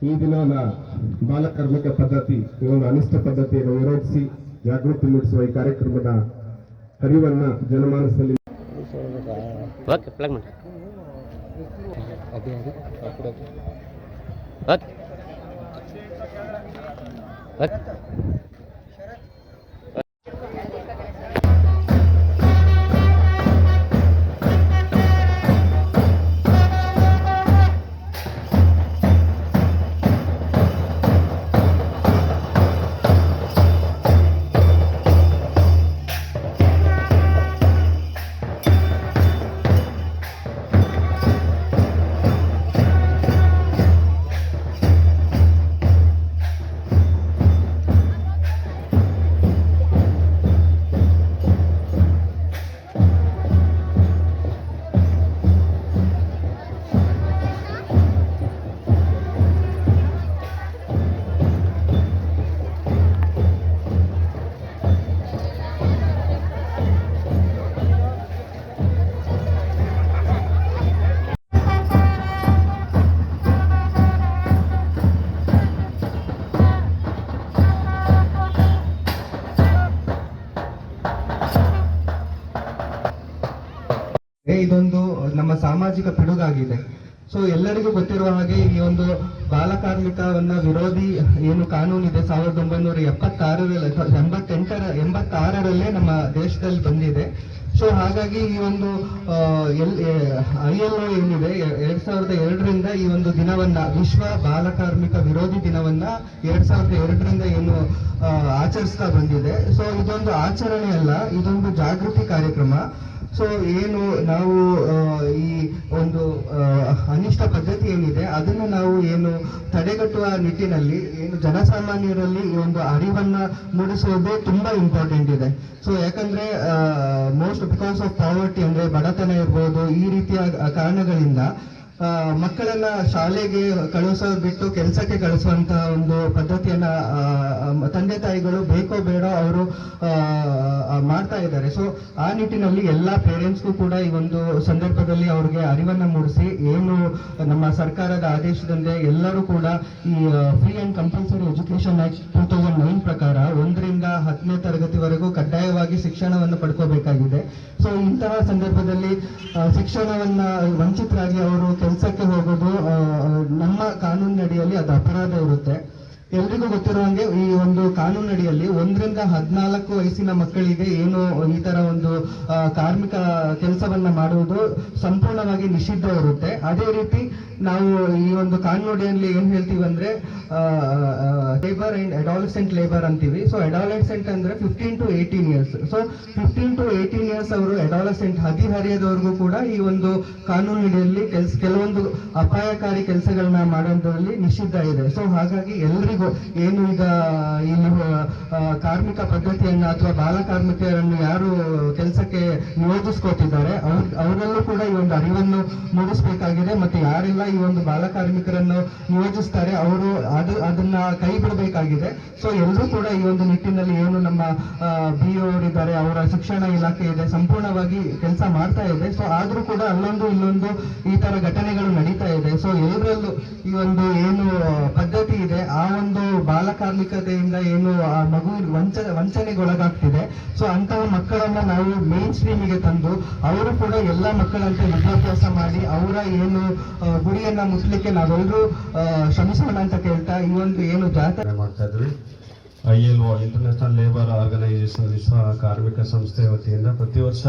ಈ ದಿನವನ್ನ ಬಾಲಕಾರ್ಮಿಕ ಪದ್ಧತಿ ಒಂದು ಅನಿಷ್ಟ ಪದ್ಧತಿಯನ್ನು ವಿರೋಧಿಸಿ ಜಾಗೃತಿ ಮೂಡಿಸುವ ಈ ಕಾರ್ಯಕ್ರಮದ ಅರಿವನ್ನ ಜನಮಾನಸದಲ್ಲಿ ಇದೊಂದು ನಮ್ಮ ಸಾಮಾಜಿಕ ಪಿಡುಗಾಗಿದೆ. ಸೊ ಎಲ್ಲರಿಗೂ ಗೊತ್ತಿರುವ ಹಾಗೆ ಈ ಒಂದು ಬಾಲಕಾರ್ಮಿಕವನ್ನ ವಿರೋಧಿ ಏನು ಕಾನೂನಿದೆ 1986ರಲ್ಲೇ ನಮ್ಮ ದೇಶದಲ್ಲಿ ಬಂದಿದೆ. ಸೊ ಹಾಗಾಗಿ ಈ ಒಂದು ILO ಏನಿದೆ 2002ರಿಂದ ಈ ಒಂದು ದಿನವನ್ನ ವಿಶ್ವ ಬಾಲಕಾರ್ಮಿಕ ವಿರೋಧಿ ದಿನವನ್ನ 2002ರಿಂದ ಏನು ಆಚರಿಸ್ತಾ ಬಂದಿದೆ. ಸೊ ಇದೊಂದು ಆಚರಣೆ ಅಲ್ಲ, ಇದೊಂದು ಜಾಗೃತಿ ಕಾರ್ಯಕ್ರಮ. ಸೊ ಏನು ನಾವು ಈ ಒಂದು ಅನಿಷ್ಟ ಪದ್ಧತಿ ಏನಿದೆ ಅದನ್ನು ನಾವು ಏನು ತಡೆಗಟ್ಟುವ ನಿಟ್ಟಿನಲ್ಲಿ ಏನು ಜನಸಾಮಾನ್ಯರಲ್ಲಿ ಈ ಒಂದು ಅರಿವನ್ನ ಮೂಡಿಸುವುದು ತುಂಬಾ ಇಂಪಾರ್ಟೆಂಟ್ ಇದೆ. ಸೊ ಯಾಕಂದ್ರೆ ಮೋಸ್ಟ್ ಬಿಕಾಸ್ ಆಫ್ ಪಾವರ್ಟಿ ಅಂದ್ರೆ ಬಡತನ ಇರ್ಬೋದು, ಈ ರೀತಿಯ ಕಾರಣಗಳಿಂದ ಮಕ್ಕಳನ್ನ ಶಾಲೆಗೆ ಕಳಿಸೋದು ಬಿಟ್ಟು ಕೆಲಸಕ್ಕೆ ಕಳಿಸುವಂತಹ ಒಂದು ಪದ್ಧತಿಯನ್ನ ತಂದೆ ತಾಯಿಗಳು ಬೇಕೋ ಬೇಡ ಅವರು ಮಾಡ್ತಾ ಇದ್ದಾರೆ. ಸೊ ಆ ನಿಟ್ಟಿನಲ್ಲಿ ಎಲ್ಲಾ ಪೇರೆಂಟ್ಸ್ಗೂ ಕೂಡ ಈ ಒಂದು ಸಂದರ್ಭದಲ್ಲಿ ಅವ್ರಿಗೆ ಅರಿವನ್ನ ಮೂಡಿಸಿ ಏನು ನಮ್ಮ ಸರ್ಕಾರದ ಆದೇಶದಂತೆ ಎಲ್ಲರೂ ಕೂಡ ಈ free and compulsory education act 2009 ಪ್ರಕಾರ 1ರಿಂದ 10ನೇ ತರಗತಿವರೆಗೂ ಕಡ್ಡಾಯವಾಗಿ ಶಿಕ್ಷಣವನ್ನು ಪಡ್ಕೋಬೇಕಾಗಿದೆ. ಸೊ ಇಂತಹ ಸಂದರ್ಭದಲ್ಲಿ ಶಿಕ್ಷಣವನ್ನ ವಂಚಿತರಾಗಿ ಅವರು ಕೆಲಸಕ್ಕೆ ಹೋಗೋದು ನಮ್ಮ ಕಾನೂನಿನಡಿಯಲ್ಲಿ ಅದು ಅಪರಾಧ ಇರುತ್ತೆ. ಎಲ್ರಿಗೂ ಗೊತ್ತಿರುವಂಗೆ ಈ ಒಂದು ಕಾನೂನಿನಡಿಯಲ್ಲಿ 1ರಿಂದ 14 ವಯಸ್ಸಿನ ಮಕ್ಕಳಿಗೆ ಏನು ಈ ತರ ಒಂದು ಕಾರ್ಮಿಕ ಕೆಲಸವನ್ನ ಮಾಡುವುದು ಸಂಪೂರ್ಣವಾಗಿ ನಿಷಿದ್ಧ ಇರುತ್ತೆ. ಅದೇ ರೀತಿ ನಾವು ಈ ಒಂದು ಕಾನೂನಿನಲ್ಲಿ ಏನ್ ಹೇಳ್ತೀವಿ ಅಂದ್ರೆ ಲೇಬರ್ ಅಂಡ್ ಅಡಾಲಸೆಂಟ್ ಲೇಬರ್ ಅಂತೀವಿ. ಸೊ ಅಡಾಲಸೆಂಟ್ ಅಂದ್ರೆ 15 to 18 years. So 15 to 18 years ಅವರು ಅಡಾಲಸೆಂಟ್ ಹದಿಹರೆಯದವರೆಗೂ ಕೂಡ ಈ ಒಂದು ಕಾನೂನಿನಲ್ಲಿ ಕೆಲವೊಂದು ಅಪಾಯಕಾರಿ ಕೆಲಸಗಳನ್ನ ಮಾಡುವುದರಲ್ಲಿ ನಿಷಿದ್ಧ ಇದೆ. ಸೊ ಹಾಗಾಗಿ ಎಲ್ರಿಗೂ ಏನು ಈಗ ಇಲ್ಲಿ ಕಾರ್ಮಿಕ ಪದ್ಧತಿಯನ್ನ ಅಥವಾ ಬಾಲಕಾರ್ಮಿಕರನ್ನು ಯಾರು ಕೆಲಸಕ್ಕೆ ನಿಯೋಜಿಸ್ಕೋತಿದ್ದಾರೆ ಅವರಲ್ಲೂ ಕೂಡ ಈ ಒಂದು ಅರಿವನ್ನು ಮೂಡಿಸಬೇಕಾಗಿದೆ. ಮತ್ತೆ ಯಾರೆಲ್ಲ ಈ ಒಂದು ಬಾಲಕಾರ್ಮಿಕರನ್ನು ನಿಯೋಜಿಸ್ತಾರೆ ಅವರು ಅದನ್ನ ಕೈ ಬಿಡಬೇಕಾಗಿದೆ. ಸೊ ಎಲ್ಲರೂ ಕೂಡ ಈ ಒಂದು ನಿಟ್ಟಿನಲ್ಲಿ ಏನು ನಮ್ಮ BO ಅವರಿದ್ದಾರೆ, ಅವರ ಶಿಕ್ಷಣ ಇಲಾಖೆ ಇದೆ, ಸಂಪೂರ್ಣವಾಗಿ ಕೆಲಸ ಮಾಡ್ತಾ ಇದೆ. ಸೊ ಆದ್ರೂ ಕೂಡ ಅಲ್ಲೊಂದು ಇಲ್ಲೊಂದು ಈ ತರ ಘಟನೆಗಳು ನಡೀತಾ ಇದೆ. ಸೊ ಎಲ್ಲರಲ್ಲೂ ಈ ಒಂದು ಏನು ಪದ್ಧತಿ ಇದೆ ಆ ಒಂದು ಬಾಲಕಾರ್ಮಿಕತೆಯಿಂದ ಏನು ಆ ಮಗು ವಂಚನೆಗೊಳಗಾಗ್ತಿದೆ. ಸೊ ಅಂತಹ ಮಕ್ಕಳನ್ನ ನಾವು ಮೇನ್ ಸ್ಟ್ರೀಮಿಗೆ ತಂದು ಅವರು ಕೂಡ ಎಲ್ಲಾ ಮಕ್ಕಳಂತೆ ವಿದ್ಯಾಭ್ಯಾಸ ಮಾಡಿ ಅವರ ಏನು ಗುರಿಯನ್ನ ಮುಟ್ಲಿಕ್ಕೆ ನಾವೆಲ್ಲರೂ ಶ್ರಮಿಸೋಣ ಅಂತ ಕೇಳ್ತಾ ಈ ಒಂದು ಏನು ಜಾತ್ರೆ ಮಾಡ್ತಾ ಇದ್ವಿ. ILO ಇಂಟರ್ನ್ಯಾಷನಲ್ ಲೇಬರ್ ಆರ್ಗನೈಸೇಷನ್ ವಿಶ್ವ ಕಾರ್ಮಿಕ ಸಂಸ್ಥೆ ವತಿಯಿಂದ ಪ್ರತಿ ವರ್ಷ